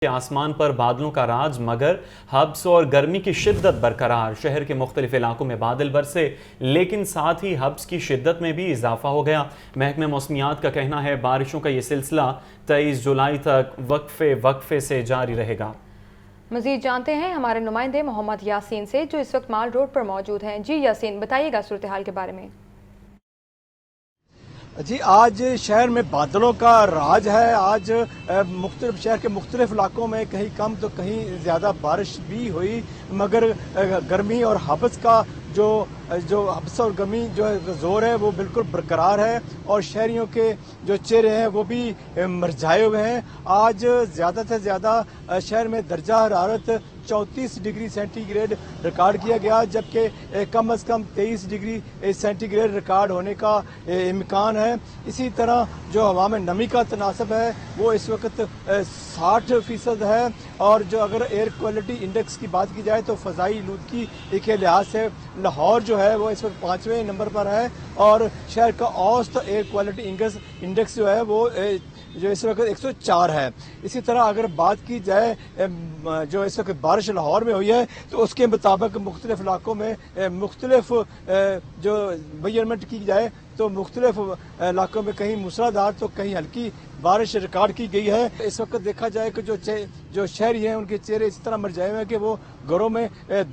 آسمان پر بادلوں کا راج مگر ہبس اور گرمی کی شدت برقرار۔ شہر کے مختلف علاقوں میں بادل برسے لیکن ساتھ ہی ہبس کی شدت میں بھی اضافہ ہو گیا۔ محکمہ موسمیات کا کہنا ہے بارشوں کا یہ سلسلہ 23 جولائی تک وقفے سے جاری رہے گا۔ مزید جانتے ہیں ہمارے نمائندے محمد یاسین سے جو اس وقت مال روڈ پر موجود ہیں۔ جی یاسین، بتائیے گا صورتحال کے بارے میں۔ جی، آج شہر میں بادلوں کا راج ہے۔ آج شہر کے مختلف علاقوں میں کہیں کم تو کہیں زیادہ بارش بھی ہوئی، مگر گرمی اور ہبس کا جو ہبس اور گرمی جو زور ہے وہ بالکل برقرار ہے اور شہریوں کے جو چہرے ہیں وہ بھی مرجھائے ہوئے ہیں۔ آج زیادہ سے زیادہ شہر میں درجہ حرارت 34 ڈگری سینٹی گریڈ ریکارڈ کیا گیا، جبکہ کم از کم 23 ڈگری سینٹی گریڈ ریکارڈ ہونے کا امکان ہے۔ اسی طرح جو ہوا میں نمی کا تناسب ہے وہ اس وقت 60% ہے، اور جو اگر ایئر کوالٹی انڈیکس کی بات کی جائے تو فضائی آلودگی کے لحاظ سے لاہور جو ہے وہ اس وقت 5ویں نمبر پر ہے، اور شہر کا اوسط ایئر کوالٹی انڈیکس جو ہے وہ جو اس وقت 104 ہے۔ اسی طرح اگر بات کی جائے جو اس وقت بارش لاہور میں ہوئی ہے تو اس کے مطابق مختلف علاقوں میں مختلف جو میجرمنٹ کی جائے تو مختلف علاقوں میں کہیں موسلادھار تو کہیں ہلکی بارش ریکارڈ کی گئی ہے۔ اس وقت دیکھا جائے کہ جو شہری ہیں ان کے چہرے اس طرح مرجھائے ہوئے ہیں کہ وہ گھروں میں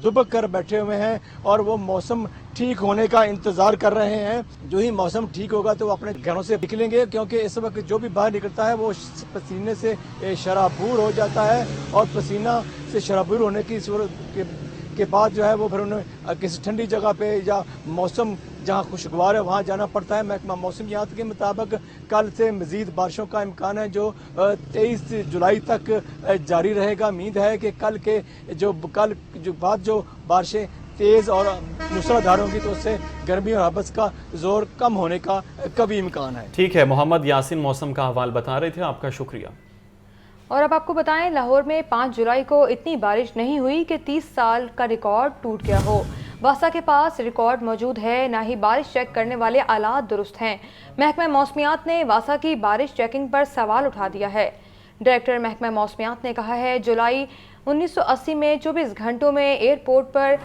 دبک کر بیٹھے ہوئے ہیں اور وہ موسم ٹھیک ہونے کا انتظار کر رہے ہیں۔ جو ہی موسم ٹھیک ہوگا تو وہ اپنے گھروں سے نکلیں گے، کیونکہ اس وقت جو بھی باہر نکلتا ہے وہ پسینے سے شرابور ہو جاتا ہے، اور پسینہ سے شرابور ہونے کی صورت کے بعد جو ہے وہ پھر انہیں کسی ٹھنڈی جگہ پہ یا موسم جہاں خوشگوار ہے وہاں جانا پڑتا ہے۔ محکمہ موسمیات کے مطابق کل سے مزید بارشوں کا امکان ہے جو 23 جولائی تک جاری رہے گا۔ امید ہے کہ کل بعد جو بارشیں تیز اور موسلادھار ہوں گی تو اس سے گرمی اور ہبس کا زور کم ہونے کا کبھی امکان ہے۔ ٹھیک ہے، محمد یاسین موسم کا حوال بتا رہے تھے، آپ کا شکریہ۔ اور اب آپ کو بتائیں لاہور میں 5 جولائی کو اتنی بارش نہیں ہوئی کہ 30 سال کا ریکارڈ ٹوٹ گیا ہو۔ واسا کے پاس ریکارڈ موجود ہے، نہ ہی بارش چیک کرنے والے آلات درست ہیں۔ محکمہ موسمیات نے واسا کی بارش چیکنگ پر سوال اٹھا دیا ہے۔ ڈائریکٹر محکمہ موسمیات نے کہا ہے جولائی 1980 میں 24 گھنٹوں میں ایئرپورٹ پر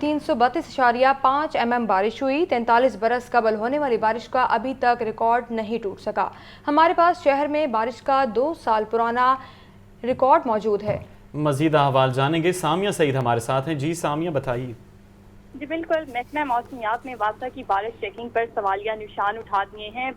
332.5 mm بارش ہوئی۔ 43 برس قبل ہونے والی بارش کا ابھی تک ریکارڈ نہیں ٹوٹ سکا۔ ہمارے پاس شہر میں بارش کا 2 سال پرانا ریکارڈ موجود ہے۔ مزید احوال جانیں گے، سامیہ سعید ہمارے ساتھ ہیں۔ جی سامیہ، بتائیے۔ جی بالکل، محکمہ موسمیات نے واسا کی بارش چیکنگ پر سوالیہ نشان اٹھا دیے ہیں۔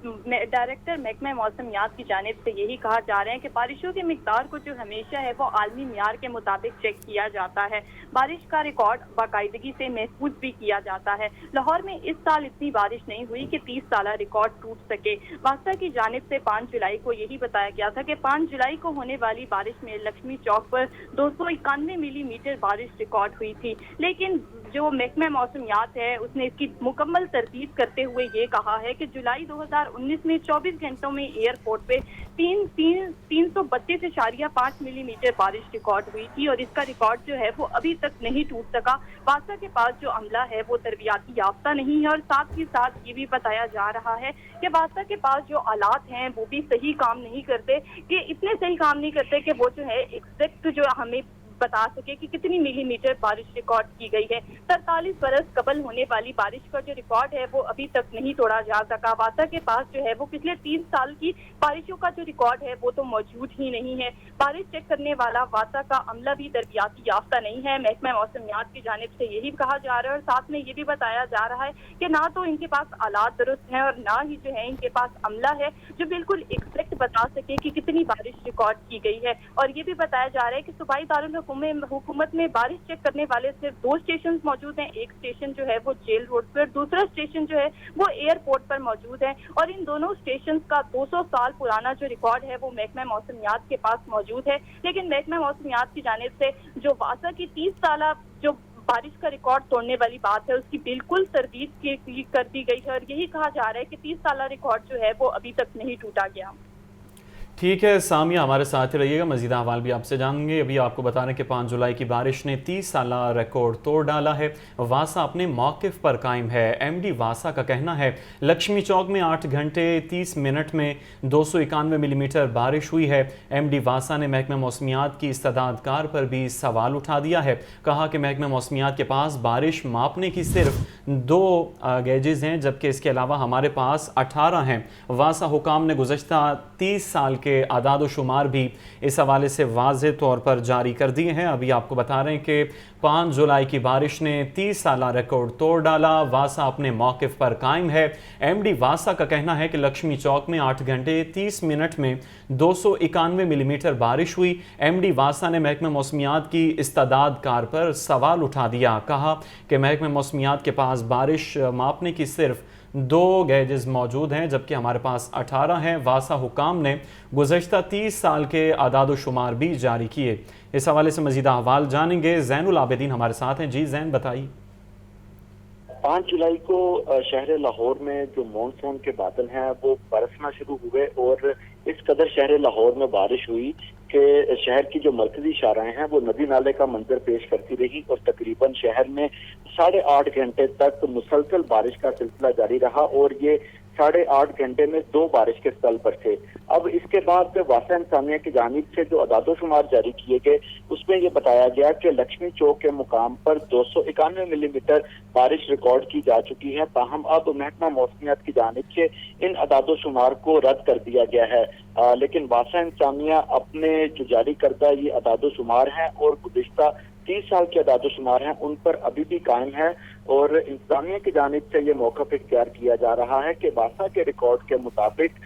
ڈائریکٹر محکمہ موسمیات کی جانب سے یہی کہا جا رہا ہے کہ بارشوں کی مقدار کو جو ہمیشہ ہے وہ عالمی معیار کے مطابق چیک کیا جاتا ہے۔ بارش کا ریکارڈ باقاعدگی سے محفوظ بھی کیا جاتا ہے۔ لاہور میں اس سال اتنی بارش نہیں ہوئی کہ 30 سالہ ریکارڈ ٹوٹ سکے۔ واسا کی جانب سے 5 جولائی کو یہی بتایا گیا تھا کہ 5 جولائی کو ہونے والی بارش میں لکشمی چوک پر 291 ملی میٹر بارش ریکارڈ ہوئی تھی، لیکن جو محکمہ موسمیات ہے اس نے اس کی مکمل تردید کرتے ہوئے یہ کہا ہے کہ جولائی 2019 میں 24 گھنٹوں میں ایئرپورٹ پہ 332.5 ملی میٹر بارش ریکارڈ ہوئی تھی، اور اس کا ریکارڈ جو ہے وہ ابھی تک نہیں ٹوٹ سکا۔ واسا کے پاس جو عملہ ہے وہ تربیتی یافتہ نہیں ہے، اور ساتھ ہی ساتھ یہ بھی بتایا جا رہا ہے کہ واسا کے پاس جو آلات ہیں وہ بھی صحیح کام نہیں کرتے، کہ اتنے صحیح کام نہیں کرتے کہ وہ جو ہے ایگزیکٹ جو ہمیں بتا سکے کہ کتنی ملی میٹر بارش ریکارڈ کی گئی ہے۔ 43 برس قبل ہونے والی بارش کا جو ریکارڈ ہے وہ ابھی تک نہیں توڑا جا سکا۔ واسا کے پاس جو ہے وہ پچھلے 3 سال کی بارشوں کا جو ریکارڈ ہے وہ تو موجود ہی نہیں ہے۔ بارش چیک کرنے والا واسا کا عملہ بھی تربیتی یافتہ نہیں ہے۔ محکمہ موسمیات کی جانب سے یہی کہا جا رہا ہے، اور ساتھ میں یہ بھی بتایا جا رہا ہے کہ نہ تو ان کے پاس آلات درست ہیں اور نہ ہی جو ہے ان کے پاس عملہ ہے جو بالکل ایگزیکٹ بتا سکے کہ کتنی بارش ریکارڈ کی گئی ہے۔ اور یہ بھی بتایا جا رہا ہے کہ صوبائی دارالحکومت میں بارش چیک کرنے والے صرف 2 اسٹیشن موجود ہیں۔ ایک اسٹیشن جو ہے وہ جیل روڈ پر، دوسرا اسٹیشن جو ہے وہ ایئرپورٹ پر موجود ہے، اور ان دونوں اسٹیشن کا 200 سال پرانا جو ریکارڈ ہے وہ محکمہ موسمیات کے پاس موجود ہے۔ لیکن محکمہ موسمیات کی جانب سے جو واسا کی 30 سالہ جو بارش کا ریکارڈ توڑنے والی بات ہے اس کی بالکل تردید کر دی گئی ہے، اور یہی کہا جا رہا ہے کہ 30 سالہ ریکارڈ جو ہے وہ ابھی تک نہیں ٹوٹا گیا۔ ٹھیک ہے سامیہ، ہمارے ساتھ ہی رہیے گا، مزید احوال بھی آپ سے جانیں گے۔ ابھی آپ کو بتا رہے ہیں کہ 5 جولائی کی بارش نے 30 سالہ ریکارڈ توڑ ڈالا ہے۔ واسا اپنے موقف پر قائم ہے۔ ایم ڈی واسا کا کہنا ہے لکشمی چوک میں 8 گھنٹے 30 منٹ میں 291 ملی میٹر بارش ہوئی ہے۔ ایم ڈی واسا نے محکمہ موسمیات کی استعداد کار پر بھی سوال اٹھا دیا ہے۔ کہا کہ محکمہ موسمیات کے پاس بارش ماپنے کی صرف 2 گیجز ہیں، جبکہ اس کے علاوہ ہمارے پاس 18 ہیں۔ واسا حکام نے گزشتہ 30 سال کے اعداد و شمار بھی اس حوالے سے واضح طور پر جاری کر دیے ہیں۔ ابھی آپ کو بتا رہے ہیں کہ 5 جولائی کی بارش نے 30 سالہ ریکارڈ توڑ ڈالا۔ واسا اپنے موقف پر قائم ہے۔ ایم ڈی واسا کا کہنا ہے کہ لکشمی چوک میں 8 گھنٹے 30 منٹ میں 291 ملی میٹر بارش ہوئی۔ ایم ڈی واسا نے محکمہ موسمیات کی استعداد کار پر سوال اٹھا دیا۔ کہا کہ محکمہ موسمیات کے پاس بارش ماپنے کی صرف 2 گیجز موجود ہیں، جبکہ ہمارے پاس 18 ہیں۔ واسا حکام نے گزشتہ 30 سال کے اعداد و شمار بھی جاری کیے۔ اس حوالے سے مزید احوال جانیں گے۔ زین العابدین ہمارے ساتھ ہیں۔ جی زین، بتائیے۔ 5 جولائی کو شہر لاہور میں جو مانسون کے بادل ہیں وہ برسنا شروع ہوئے، اور اس قدر شہر لاہور میں بارش ہوئی کہ شہر کی جو مرکزی شاہراہیں ہیں وہ ندی نالے کا منظر پیش کرتی رہی، اور تقریباً شہر میں 8.5 گھنٹے تک مسلسل بارش کا سلسلہ جاری رہا، اور یہ 8.5 گھنٹے میں 2 بارش کے سپیل پر تھے۔ اب اس کے بعد واسا انسانیہ کی جانب سے جو اعداد و شمار جاری کیے گئے اس میں یہ بتایا گیا کہ لکشمی چوک کے مقام پر 291 ملی میٹر بارش ریکارڈ کی جا چکی ہے۔ تاہم اب محکمہ موسمیات کی جانب سے ان اعداد و شمار کو رد کر دیا گیا ہے، لیکن واسا انسانیہ اپنے جو جاری کردہ یہ اعداد و شمار ہیں اور گزشتہ 30 سال کے اعداد و شمار ہیں ان پر ابھی بھی قائم ہے، اور انتظامیہ کی جانب سے یہ موقف اختیار کیا جا رہا ہے کہ واسا کے ریکارڈ کے مطابق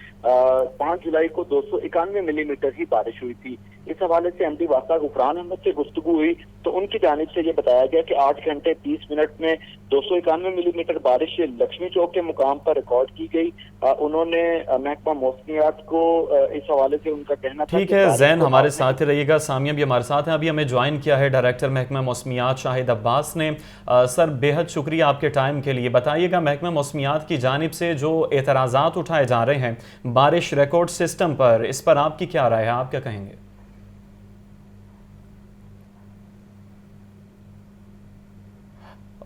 5 جولائی کو 291 ملی میٹر ہی بارش ہوئی تھی۔ اس حوالے سے ایم ڈی واسا غفران احمد سے گفتگو ہوئی تو ان کی جانب سے یہ بتایا گیا کہ 8 گھنٹے 30 منٹ میں 291 ملی میٹر بارش لکشمی چوک کے مقام پر ریکارڈ کی گئی۔ انہوں نے محکمہ موسمیات کو اس حوالے سے ان کا کہنا تھا۔ ٹھیک ہے زین، ہمارے ساتھ رہیے گا۔ سامیہ بھی ہمارے ساتھ ہیں، ابھی ہمیں جوائن کیا ہے ڈائریکٹر محکمہ موسمیات شاہد عباس نے۔ سر بے حد شکریہ آپ کے ٹائم کے لیے۔ بتائیے گا محکمہ موسمیات کی جانب سے جو اعتراضات اٹھائے جا رہے ہیں بارش ریکارڈ سسٹم پر، اس پر آپ کی کیا رائے ہے، آپ کیا کہیں گے؟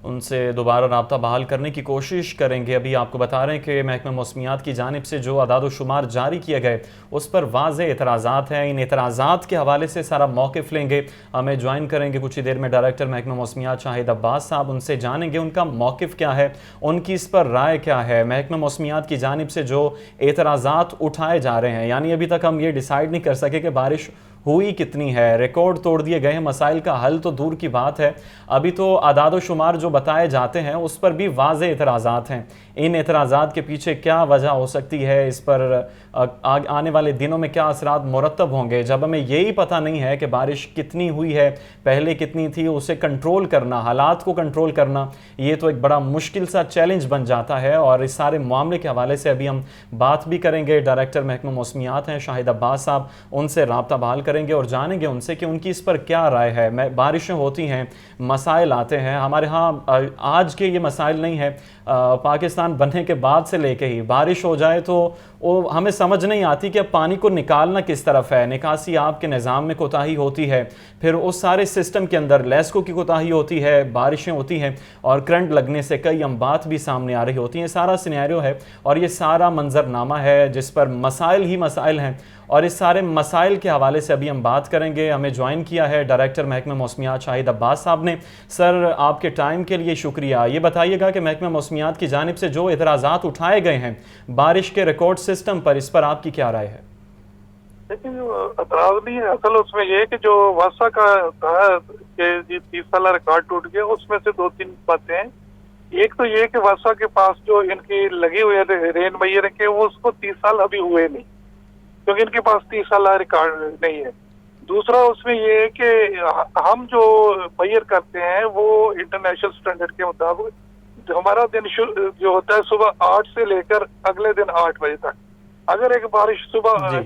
ان سے دوبارہ رابطہ بحال کرنے کی کوشش کریں گے۔ ابھی آپ کو بتا رہے ہیں کہ محکمہ موسمیات کی جانب سے جو اعداد و شمار جاری کیے گئے اس پر واضح اعتراضات ہیں۔ ان اعتراضات کے حوالے سے سارا موقف لیں گے۔ ہمیں جوائن کریں گے کچھ ہی دیر میں ڈائریکٹر محکمہ موسمیات شاہد عباس صاحب، ان سے جانیں گے ان کا موقف کیا ہے، ان کی اس پر رائے کیا ہے۔ محکمہ موسمیات کی جانب سے جو اعتراضات اٹھائے جا رہے ہیں، یعنی ابھی تک ہم یہ ڈیسائیڈ نہیں کر سکے کہ بارش ہوئی کتنی ہے، ریکارڈ توڑ دیے گئے ہیں، مسائل کا حل تو دور کی بات ہے، ابھی تو اعداد و شمار جو بتائے جاتے ہیں اس پر بھی واضح اعتراضات ہیں۔ ان اعتراضات کے پیچھے کیا وجہ ہو سکتی ہے، اس پر آنے والے دنوں میں کیا اثرات مرتب ہوں گے، جب ہمیں یہی پتہ نہیں ہے کہ بارش کتنی ہوئی ہے، پہلے کتنی تھی، اسے کنٹرول کرنا، حالات کو کنٹرول کرنا، یہ تو ایک بڑا مشکل سا چیلنج بن جاتا ہے۔ اور اس سارے معاملے کے حوالے سے ابھی ہم بات بھی کریں گے، ڈائریکٹر محکمہ موسمیات ہیں شاہد عباس صاحب، ان سے رابطہ بحال کریں گے اور جانیں گے ان سے کہ ان کی اس پر کیا رائے ہے۔ بارشیں ہوتی ہیں، مسائل آتے ہیں، ہمارے ہاں آج کے یہ مسائل نہیں ہیں، پاکستان بننے کے بعد سے لے کے ہی بارش ہو جائے تو ہمیں سمجھ نہیں آتی کہ اب پانی کو نکالنا کس طرف ہے، نکاسی آپ کے نظام میں کوتاہی ہوتی ہے، پھر اس سارے سسٹم کے اندر لیسکو کی کوتاہی ہوتی ہے، بارشیں ہوتی ہیں اور کرنٹ لگنے سے کئی امبات بھی سامنے آ رہی ہوتی ہیں۔ سارا سینیریو ہے اور یہ سارا منظرنامہ ہے جس پر مسائل ہی مسائل ہیں، اور اس سارے مسائل کے حوالے سے ابھی ہم بات کریں گے۔ ہمیں جوائن کیا ہے ڈائریکٹر محکمہ موسمیات شاہد عباس صاحب نے۔ سر آپ کے ٹائم کے لیے شکریہ۔ یہ بتائیے گا کہ محکمہ موسمیات کی جانب سے جو اعتراضات اٹھائے گئے ہیں بارش کے ریکارڈ سسٹم پر، اس پر آپ کی کیا رائے ہے؟ لیکن اعتراض نہیں ہے، اصل اس میں یہ کہ جو واسا کا کہا کہ 30 سالہ ریکارڈ ٹوٹ گیا، اس میں سے 2-3 باتیں ہیں۔ ایک تو یہ کہ واسا کے پاس جو ان کی لگی ہوئی ہے رین میئر کے، وہ اس کو 30 سال ابھی ہوئے نہیں، کیونکہ ان کے پاس 30 سالہ ریکارڈ نہیں ہے۔ دوسرا اس میں یہ ہے کہ ہم جو میئر کرتے ہیں وہ انٹرنیشنل سٹینڈرڈ کے مطابق ہمارا دن جو ہوتا ہے صبح 8 سے لے کر اگلے دن 8 بجے تک۔ اگر ایک بارش صبح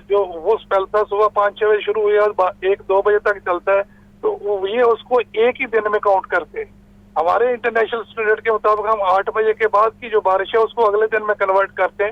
جو وہ اسپیل تھا صبح 5-6 بجے شروع ہوئی اور 1-2 بجے تک چلتا ہے تو یہ اس کو ایک ہی دن میں کاؤنٹ کرتے ہیں۔ ہمارے انٹرنیشنل سٹینڈرڈ کے مطابق ہم 8 بجے کے بعد کی جو بارش ہے اس کو اگلے دن میں کنورٹ کرتے ہیں،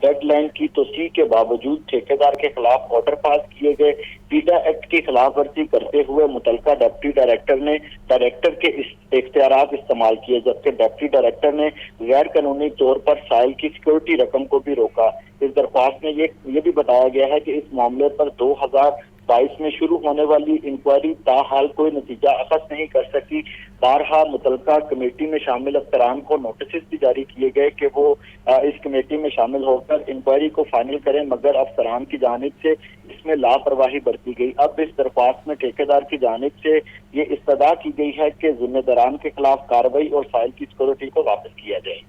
ڈیڈ لائن کی توسیع کے باوجود ٹھیکیدار کے خلاف آرڈر پاس کیے گئے۔ پیڈا ایکٹ کی خلاف ورزی کرتے ہوئے متعلقہ ڈپٹی ڈائریکٹر نے ڈائریکٹر کے اختیارات استعمال کیے، جبکہ ڈپٹی ڈائریکٹر نے غیر قانونی طور پر سائل کی سیکورٹی رقم کو بھی روکا۔ اس درخواست میں یہ بھی بتایا گیا ہے کہ اس معاملے پر 2022 میں شروع ہونے والی انکوائری تاحال کوئی نتیجہ اخذ نہیں کر سکی۔ بارہا متعلقہ کمیٹی میں شامل افسران کو نوٹسز بھی جاری کیے گئے کہ وہ اس کمیٹی میں شامل ہو کر انکوائری کو فائنل کریں، مگر افسران کی جانب سے اس میں لاپرواہی برتی گئی۔ اب اس درخواست میں ٹھیکیدار کی جانب سے یہ استدعا کی گئی ہے کہ ذمہ داران کے خلاف کارروائی اور فائل کی سیکورٹی کو واپس کیا جائے۔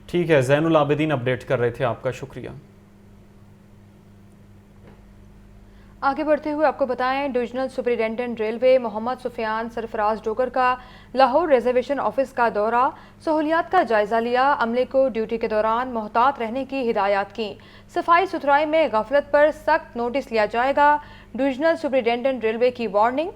ٹھیک ہے، زین العابدین اپڈیٹ کر رہے تھے، آپ کا شکریہ۔ آگے بڑھتے ہوئے آپ کو بتائیں، ڈویژنل سپرنٹینڈنٹ ریلوے محمد سفیان سرفراز ڈوگر کا لاہور ریزرویشن آفس کا دورہ، سہولیات کا جائزہ لیا، عملے کو ڈیوٹی کے دوران محتاط رہنے کی ہدایات کی، صفائی ستھرائی میں غفلت پر سخت نوٹس لیا جائے گا، ڈویژنل سپرنٹینڈنٹ ریلوے کی وارننگ۔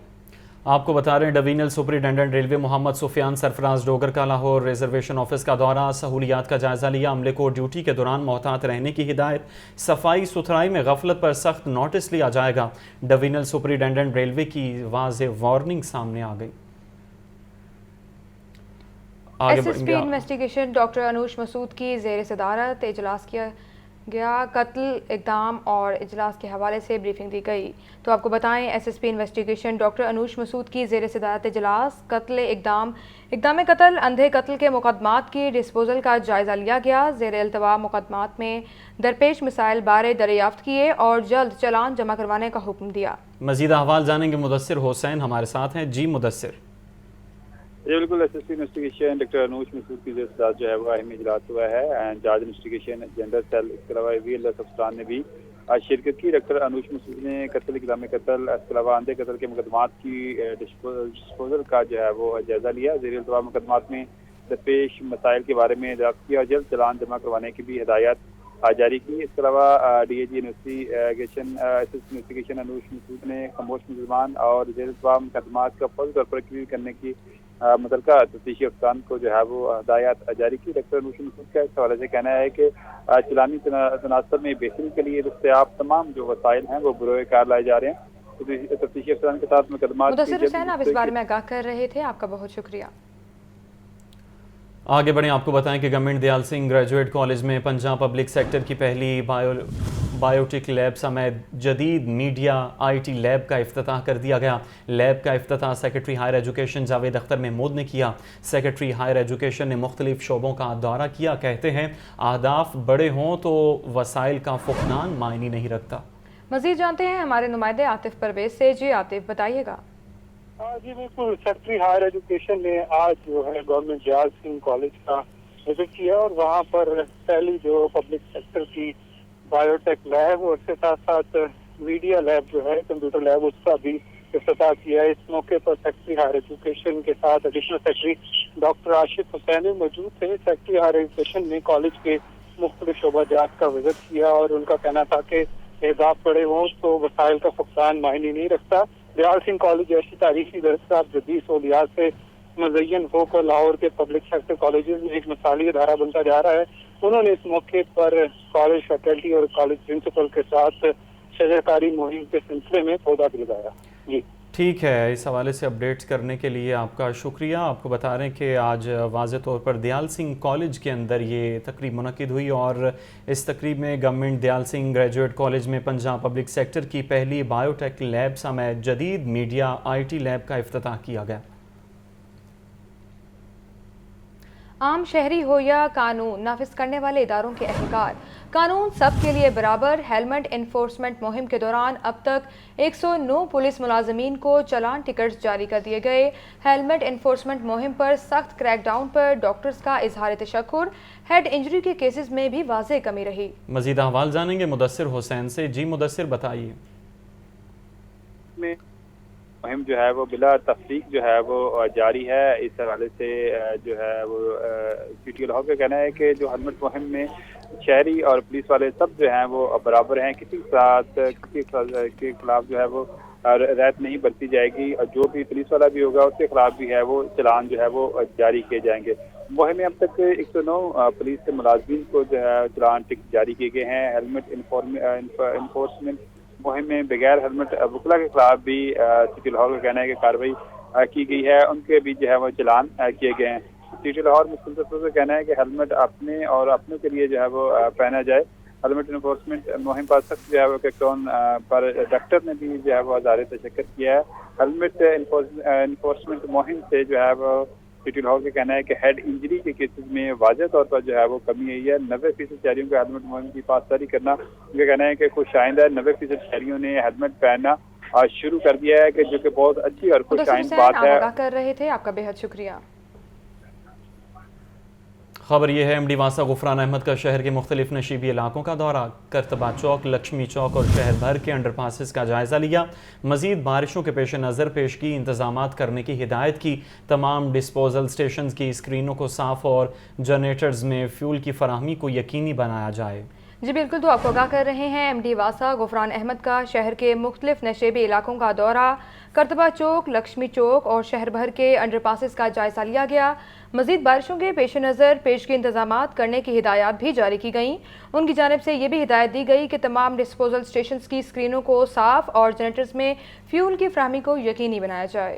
آپ کو بتا رہے ہیں ڈویژنل سپرنٹینڈنٹ ریلوے محمد سفیان سرفراز ڈوگر کا لاہور ریزرویشن آفس کا دورہ، سہولیات کا جائزہ لیا، عملے کو ڈیوٹی کے دوران محتاط رہنے کی ہدایت، صفائی ستھرائی میں غفلت پر سخت نوٹس لیا جائے گا، ڈویژنل سپرنٹینڈنٹ ریلوے کی واضح وارننگ سامنے آ گئی۔ S S P investigation doctor Anoush Masood کی زیر صدارت اجلاس کیا گیا، قتل اقدام اور اجلاس کے حوالے سے بریفنگ دی گئی۔ تو آپ کو بتائیں، S S P investigation doctor Anoush Masood کی زیر صدارت اجلاس قتل اقدام قتل، اندھے قتل کے مقدمات کی ڈسپوزل کا جائزہ لیا گیا، زیر التوا مقدمات میں درپیش مسائل بارے دریافت کیے اور جلد چلان جمع کروانے کا حکم دیا۔ مزید احوال جانیں گے، مدثر حسین ہمارے ساتھ ہیں۔ جی مدثر۔ جی بالکل، S S P investigation doctor Anoush Masood کی صدارت جو ہے وہ اہم اجلاس ہوا ہے، جارج انویسٹیگیشن جنرل سیل، اس کے علاوہ وی ایل ایس افسران نے بھی شرکت کی۔ ڈاکٹر انوش مسعود نے قتل اقدام قتل، اس کے علاوہ اندھے قتل کے مقدمات کی ڈسپوزل کا جو ہے وہ جائزہ لیا، زیر التوا مقدمات میں درپیش مسائل کے بارے میں دریافت کیا اور جلد چلان جمع کروانے کی بھی ہدایات جاری کی۔ اس کے علاوہ D A G investigation Anoosh مسعود نے خاموش ملزمان اور زیر التوا مقدمات کا فوری طور پر ریویو کرنے کی متعلقہ تفتیشی افسران کو جو ہے وہ ہدایات جاری کی۔ ڈاکٹر انوش مسعود کا اس حوالے سے کہنا ہے کہ چلانی تناسب میں بہتری کے لیے دستیاب تمام جو وسائل ہیں وہ بروئے کار لائے جا رہے ہیں۔ تفتیشی افسران کے ساتھ مقدمات مدثر حسین، آپ اس بارے میں آگاہ کر رہے تھے، آپ کا بہت شکریہ۔ آگے بڑھیں، آپ کو بتائیں کہ government Dayal Singh graduate college میں پنجاب پبلک سیکٹر کی پہلی بایوٹیک لیب سمیت جدید میڈیا آئی ٹی لیب کا افتتاح کر دیا گیا۔ لیب کا افتتاح secretary higher education Javed Akhtar Mahmood نے کیا۔ سیکرٹری ہائر ایجوکیشن نے مختلف شعبوں کا دورہ کیا، کہتے ہیں اہداف بڑے ہوں تو وسائل کا فقدان معنی نہیں رکھتا۔ مزید جانتے ہیں ہمارے نمائندے عاطف پرویز سے۔ جی عاطف، بتائیے گا۔ جی بالکل، سیکرٹری ہائر ایجوکیشن نے آج جو ہے گورنمنٹ دیال سنگھ کالج کا وزٹ کیا اور وہاں پر پہلی جو پبلک سیکٹر کی بایوٹیک لیب اور اس کے ساتھ ساتھ میڈیا لیب جو ہے کمپیوٹر لیب، اس کا بھی افتتاح کیا۔ اس موقع پر سیکرٹری ہائر ایجوکیشن کے ساتھ ایڈیشنل سیکرٹری ڈاکٹر راشد حسین موجود تھے۔ سیکرٹری ہائر ایجوکیشن نے کالج کے مختلف شعبہ جات کا وزٹ کیا اور ان کا کہنا تھا کہ اہداف بڑے ہوں تو وسائل کا فقدان معنی نہیں رکھتا۔ دیال سنگھ کالج ایسی تاریخی درجہ جدید سہولیات سے مزین ہو کر لاہور کے پبلک سیکٹر کالجز میں ایک مثالی ادارہ بنتا جا رہا ہے۔ انہوں نے اس موقع پر کالج فیکلٹی اور کالج پرنسپل کے ساتھ شجرکاری مہم کے سلسلے میں پودا بھی لگایا۔ جی ٹھیک ہے، اس حوالے سے اپڈیٹس کرنے کے لیے آپ کا شکریہ۔ آپ کو بتا رہے ہیں کہ آج واضح طور پر دیال سنگھ کالج کے اندر یہ تقریب منعقد ہوئی اور اس تقریب میں government Dayal Singh graduate college میں پنجاب پبلک سیکٹر کی پہلی بایوٹیک لیب سمیت جدید میڈیا آئی ٹی لیب کا افتتاح کیا گیا۔ عام شہری ہو یا قانون نافذ کرنے والے اداروں کے اہلکار، قانون سب کے لیے برابر۔ ہیلمٹ انفورسمنٹ مہم کے دوران اب تک 109 پولیس ملازمین کو چلان ٹکٹس جاری کر دیے گئے۔ ہیلمٹ انفورسمنٹ مہم پر سخت کریک ڈاؤن پر ڈاکٹرز کا اظہار تشکر، ہیڈ انجری کے کیسز میں بھی واضح کمی رہی۔ مزید احوال جانیں گے مدثر حسین سے۔ جی مدثر، بتائیے۔ مہم جو ہے وہ بلا تفریق جو ہے وہ جاری ہے۔ اس حوالے سے جو ہے وہ سی ٹی لاہور کا کہنا ہے کہ جو ہیلمٹ مہم میں شہری اور پولیس والے سب جو ہیں وہ برابر ہیں، کسی کے خلاف جو ہے وہ رعایت نہیں برتی جائے گی اور جو بھی پولیس والا بھی ہوگا اس کے خلاف بھی ہے وہ چلان جو ہے وہ جاری کیے جائیں گے۔ مہم میں اب تک 109 پولیس کے ملازمین کو جو ہے چلان ٹکٹ جاری کیے گئے ہیں۔ ہیلمٹ انفورسمنٹ مہم میں بغیر ہیلمٹ وکلا کے خلاف بھی سٹی لاہور کا کہنا ہے کہ کارروائی کی گئی ہے، ان کے بھی جو ہے وہ چلان کیے گئے ہیں۔ سٹی لاہور مسلم کا کہنا ہے کہ ہیلمٹ اپنے اور اپنوں کے لیے جو ہے وہ پہنا جائے۔ ہیلمٹ انفورسمنٹ مہم پر سخت جو ہے وہ کیکٹون پر ڈاکٹر نے بھی جو ہے وہ اظہار تشکر کیا ہے۔ ہیلمٹ انفورسمنٹ مہم سے جو ہے وہ سٹی لاہور کا کہنا ہے کہ ہیڈ انجری کے کیسز میں واضح طور پر جو ہے وہ کمی آئی ہے۔ 90% شہریوں کو ہیلمٹ مہم کی پاسداری کرنا ان کا کہنا ہے کہ خوش آئندہ ہے۔ 90% شہریوں نے ہیلمٹ پہننا شروع کر دیا ہے، کہ جو کہ بہت اچھی اور خوش آئند بات ہے۔ آگاہ کر رہے تھے، آپ کا بے حد شکریہ۔ خبر یہ ہے ایم ڈی واسا غفران احمد کا شہر کے مختلف نشیبی علاقوں کا دورہ، کرتبہ چوک، لکشمی چوک اور شہر بھر کے انڈر پاسز کا جائزہ لیا۔ مزید بارشوں کے پیش نظر پیشگی انتظامات کرنے کی ہدایت کی۔ تمام ڈسپوزل سٹیشنز کی اسکرینوں کو صاف اور جنریٹرز میں فیول کی فراہمی کو یقینی بنایا جائے۔ جی بالکل، تو آپ کو آگاہ کر رہے ہیں ایم ڈی واسا غفران احمد کا شہر کے مختلف نشیبی علاقوں کا دورہ، کرتبہ چوک، لکشمی چوک اور شہر بھر کے انڈر پاسز کا جائزہ لیا گیا۔ مزید بارشوں کے پیش نظر پیشگی انتظامات کرنے کی ہدایات بھی جاری کی گئیں۔ ان کی جانب سے یہ بھی ہدایت دی گئی کہ تمام ڈسپوزل سٹیشنز کی اسکرینوں کو صاف اور جنریٹرز میں فیول کی فراہمی کو یقینی بنایا جائے۔